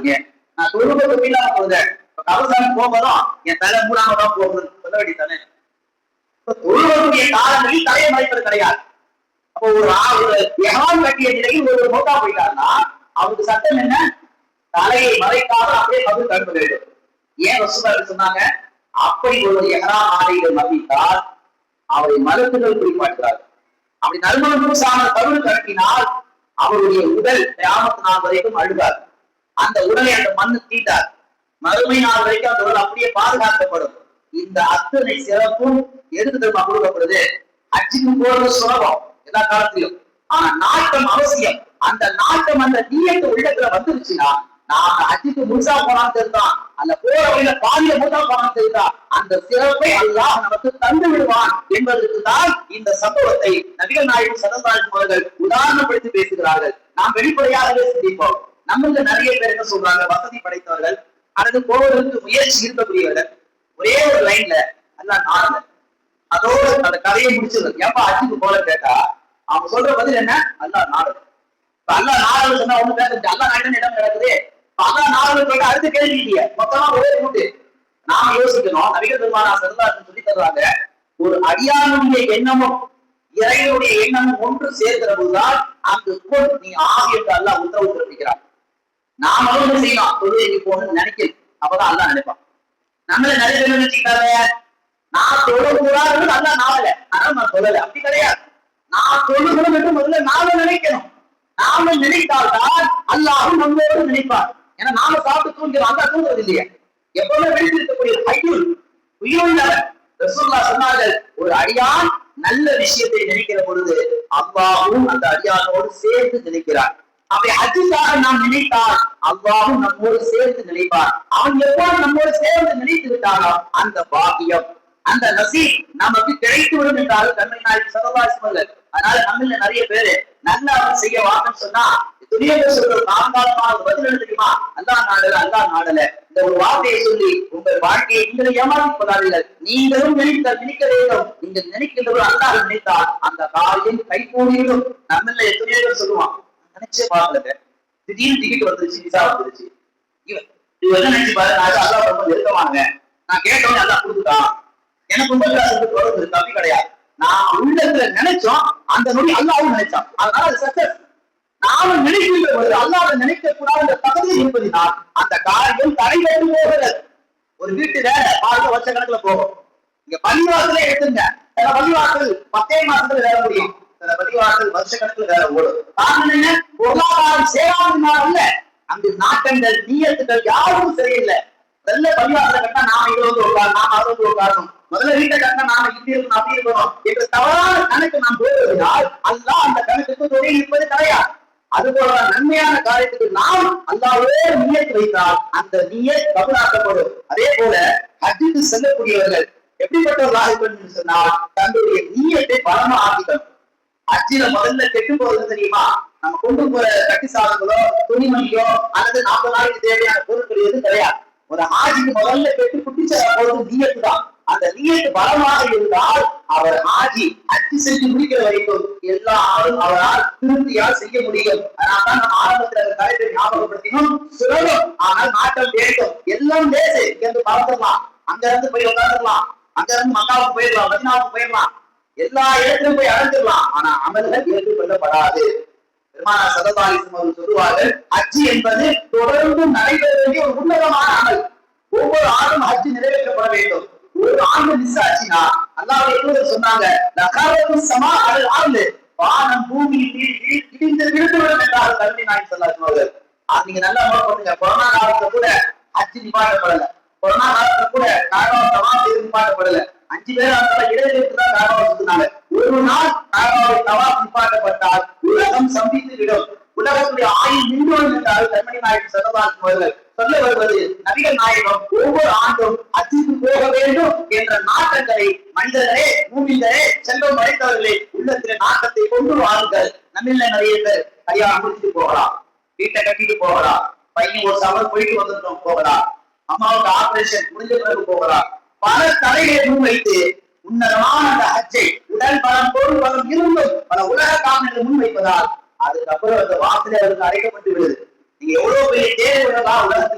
பாக்குறீங்க. நான் தொழுகை தொழிலாக போகுதேன், கவசாயம் போகும்போதும் என் தலை மூணாம தான் போகணும்னு சொல்ல வேண்டியதானே. தொழுவக்கூடிய காலங்களில் தலையை மறைப்பது கிடையாது. அப்போ ஒரு எகான் கட்டிய நிலையில் ஒரு மோட்டா போயிட்டாருன்னா அவருக்கு சட்டம் என்ன? தலையை மறைக்காம அப்படியே கபருக்கு அனுப்ப வேண்டும். ஏன் ரசூலுல்லாஹி சொன்னாங்க? அப்படி ஒரு எஹ்ராம் ஆடைகள் மதித்தால் அவரை மலக்குகள் குறிப்பாட்டுகிறார். அப்படி நறுமணம் பூசாமல் கபருக்கு அனுப்பினால் அவருடைய உடல் கியாமத் நாள் வரைக்கும் அழுகார். அந்த உடலை அந்த மண்ணு தீட்டார். மறுமை நாள் வரைக்கும் அந்த உடல் அப்படியே பாதுகாக்கப்படும். இந்த அத்தனை சிறப்பும் எதுக்கு தெரியுமா கொடுக்கப்படுது? ஹஜ்ஜுக்கு போறது சுலபம் எல்லா காலத்திலும். ஆனா நாட்டம் அவசியம். அந்த நாட்டம் அந்த நீயத்து உள்ளத்துல வந்துருச்சுன்னா, நான் ஹஜ்ஜுக்கு முழுசா போனான்னு தெரியுதான், அந்த போற வழியில பாதிய முழுசா போனான்னு தெரியுதா, அந்த சிறப்பை அல்லாஹ் நமக்கு தந்து விடுவான் என்பதற்கு தான் இந்த சம்பவத்தை நபிகள் நாயகம் ஸல்லல்லாஹு அலைஹி அவர்கள் உதாரணப்படுத்தி பேசுகிறார்கள். நாம் வெளிப்படையாகவே சிந்திப்போம். நம்மள நிறைய பேர் என்ன சொல்றாங்க? வசதி படைத்தவர்கள் அல்லது போவதற்கு முயற்சி இருக்கக்கூடியவர்கள் ஒரே ஒரு லைன்ல அல்லா நாடல, அதோட அந்த கதையை முடிச்சது. ஏப்பா ஹஜ்ஜுக்கு போல கேட்டா அவங்க சொல்ற பதில் என்ன? அல்லா நாடல். அல்லா நாடல் சொன்னா ஒண்ணு பேச, அல்லா நாடுன்னு இடம் நடக்குது. அல்லா நாடல் கேட்டா அடுத்த கேள்வி இல்லையே, மொத்தமா ஒரே கூட்டு. நாம யோசிக்கணும். நபிகள் பெருமானார் ஸல்லல்லாஹு அலைஹி சொல்லி தர்றாங்க, ஒரு அடியானுடைய எண்ணமும் இறைவனுடைய எண்ணமும் ஒன்று சேர்க்கிற போதுதான் அங்கு நீ ஆவி என்று அல்லாஹ் உத்தரவு பிறப்பிக்கிறான். நாம என்ன செய்யலாம்? தொழுகைக்கு போகணும்னு நினைக்கணும். அப்பதான் அல்லாஹ் நினைப்பான். நம்மள நிறைய பேர் நினைச்சுக்கிட்டாங்க, நான் தொழக்கூடாதுன்னு நல்லா நாவல, ஆனா நான் சொல்லல. அப்படி கிடையாது. நான் தொழுகணும் என்று முதல்ல நாம நினைக்கணும். நாம நினைத்தால்தான் அல்லாஹும் நம்மளோடு நினைப்பார். ஏன்னா நாம சாப்பிட்டு தூங்கிறோம், அல்லா தூங்குறது இல்லையா? எப்பவுமே வெளியிருக்கக்கூடிய உயிருள்ளவர். ரசூலுல்லாஹ் சொன்னார்கள், ஒரு அடியான் நல்ல விஷயத்தை நினைக்கிற பொழுது அல்லாஹும் அந்த அடியானோடு சேர்ந்து நினைக்கிறார். அப்படி ஹஜ்ஜுக்காக நாம் நினைத்தால் அல்லாஹும் நம்மோடு சேர்ந்து நினைப்பார். அவன் எவ்வாறு நம்மோடு சேர்ந்து நினைத்து விட்டானோ அந்த பாக்கியம், அந்த நசீப் நமக்கு கிடைத்துவிடும் என்றால் தன்மை நாயகம் ஸல்லல்லாஹு அலைஹி வஸல்லம். அதனால நம்மள நிறைய பேரு நல்ல அவன் செய்ய வாங்கன்னு சொன்னா துணியை சொல்ற காலகாலமாக பதில் என்ன தெரியுமா? அல்லா நாடல, அல்லா நாடல. இந்த ஒரு வார்த்தையை சொல்லி உங்கள் வாழ்க்கையை நீங்களை ஏமாற்றிப்பதார்கள். நீங்களும் நினைக்க வேண்டும். நீங்கள் நினைக்கின்றவர் அல்லாஹ் நினைத்தால் அந்த காரியம் கைகூடியும். நம்மள எத்தனையோ பேர் சொல்லுவான், நினைச்சே பாக்கல, திடீர்னு டிக்கெட் வந்துருச்சு, விசா வந்துருச்சு, இவன் என்ன நினைச்சு பாரு, நான் அல்லாஹ் ரொம்ப நெருக்கமாங்க, நான் கேட்டவனே அல்லாஹ் கொடுத்துட்டான், எனக்கு உங்களுக்கு தொடர்பு இருக்கு. அப்படி கிடையாது. நான் உள்ளத்துல நினைச்சோம், அந்த நொடி அல்லாவும் நினைச்சான். அதனால அது சக்சஸ். நாம நினைக்கின்ற பொழுது அல்லாஹ் நினைக்க கூடாத தகுதி இருப்பதினால் அந்த காரியம் தடைபட்டு போகிறது. ஒரு வீட்டு வேலை பார்க்க வருஷ கணக்குல போகும். இங்க பள்ளிவாசலே எடுத்துங்க, சில பள்ளிவாசல் 10 மாசத்துல வேலை முடியும், சில பள்ளிவாசல் வருஷ கணக்குல வேலை ஓடும். காரணம் என்ன? பொருளாதாரம் சேராததுனால அல்ல, அங்கு நாட்டங்கள் நீயத்துகள் யாரும் சரியில்லை. நல்ல பள்ளிவாசல கட்டா நாம இங்க வந்து உட்காரணும், நாம அதை வந்து உட்காரணும், முதல்ல வீட்டை கட்டினா நாம இப்படி இருக்கணும் அப்படி இருக்கணும் என்று தவறான கணக்கு நாம் போடுவதனால் அல்லாஹ் அந்த கணக்குக்கு தொகை இருப்பது கிடையாது. அதுபோல நன்மையான காரியத்துக்கு நாம் அல்லாஹ்வோடு நியத் வைத்தால் அந்த நியத் கபூலாக்கப்படும். அதே போல ஹஜ்ஜுக்கு செல்லக்கூடியவர்கள் எப்படிப்பட்டவர்களாக இருக்கணும் சொன்னால் தங்களுடைய நியத்தை பலமா ஆக்கிக்கணும். ஹஜ்ஜில முதல்ல கெட்டு போறது தெரியுமா? நம்ம கொண்டு போற கட்டி சாதங்களோ துணிமணியோ அல்லது 40 நாளைக்கு தேவையான பொருட்கள் எதுவும் கிடையாது. ஒரு ஹாஜிக்கு முதல்ல கெட்டு குட்டிச்ச போறது நியத்து தான். அந்த நியத்து பலமாக இருந்தால் அவர் ஹாஜி ஹஜ்ஜி செஞ்சு முடிக்கிற வரைக்கும் எல்லா ஆளும் அவரால் திருப்தியால் செய்ய முடியும். அதனால்தான் நம்ம ஆரம்பத்தில் அந்த காரியத்தை ஞாபகப்படுத்தினோம். சுலபம், ஆனால் நாட்டம் வேண்டும். எல்லாம் லேசு. இங்க இருந்து பறந்துடலாம், அங்க இருந்து போய் உட்காந்துடலாம், அங்க இருந்து மக்காவுக்கு போயிடலாம், மதீனாவுக்கு போயிடலாம், எல்லா இடத்திலும் போய் அடைஞ்சிடலாம். ஆனா அமல்கள் ஏற்றுக்கொள்ளப்படாது. பெருமானார் ஸல்லல்லாஹு அலைஹி வஸல்லம் சொல்லுவார்கள், ஹஜ்ஜி என்பது தொடர்ந்து நடைபெற வேண்டிய ஒரு உன்னதமான அமல். ஒவ்வொரு ஆண்டும் ஹஜ்ஜி நிறைவேற்றப்பட வேண்டும். ஒரு ஆண்டு மிஸ் ஆச்சுன்னா அல்லாஹ்வுடைய தூதர் சொன்னாங்க, லகாரத்து ஸமா அல் அர்ல், வானம் பூமி இடிந்து விழுந்துவிடும் என்றார் கல்வி நாயகம் ஸல்லல்லாஹு அலைஹி வஸல்லம். அது நீங்க நல்லா நோட் பண்ணுங்க. கொரோனா காலத்துல கூட ஹஜ்ஜி நிப்பாட்டப்படல. கொரோனா காலத்துல கூட காபாவை தவாஃப் செய்து நிப்பாட்டப்படல. 5 பேர் அந்த இடைவெளிக்கு தான் காபாவை சுத்தினாங்க. ஒரு நாள் காபாவை தவாஃப் நிப்பாட்டப்பட்டால் உலகம் சம்பித்து விடும். உலகத்துடைய ஆயுள் நின்றுவிடும் என்றால் கண்மணி நாயகம் ஸல்லல்லாஹு அலைஹி வஸல்லம் சொல்ல வருவது, நபிகள் நாயகம் ஒவ்வொரு ஆண்டும் ஹஜ்ஜுக்கு போக வேண்டும் என்ற நாட்டங்களை மனிதர்களே, மூமின்களே, செல்வம் அடைத்தவர்களே உள்ளத்திலே நாட்டத்தை கொண்டு வாருங்கள். நம்மள நிறைய பேர் கல்யாணம் முடிச்சுட்டு போகலாம், வீட்டை கட்டிட்டு போகலாம், பையன் ஒரு சவர் போயிட்டு வந்துட்டோம் போகலாம், அம்மாவுக்கு ஆபரேஷன் முடிஞ்ச பிறகு போகலாம், பல தடைகளை முன்வைத்து உன்னதமான அந்த ஹஜ்ஜை உடல் பலம் பொருள் பலம் இருந்தும் பல உலக காரணங்களை முன்வைப்பதால் அதுக்கப்புறம் அந்த வாசலை அவருக்கு அடைக்கப்பட்டு விடுது. எவ்வளவு பெரிய தேர்வுகளா உலகத்தில்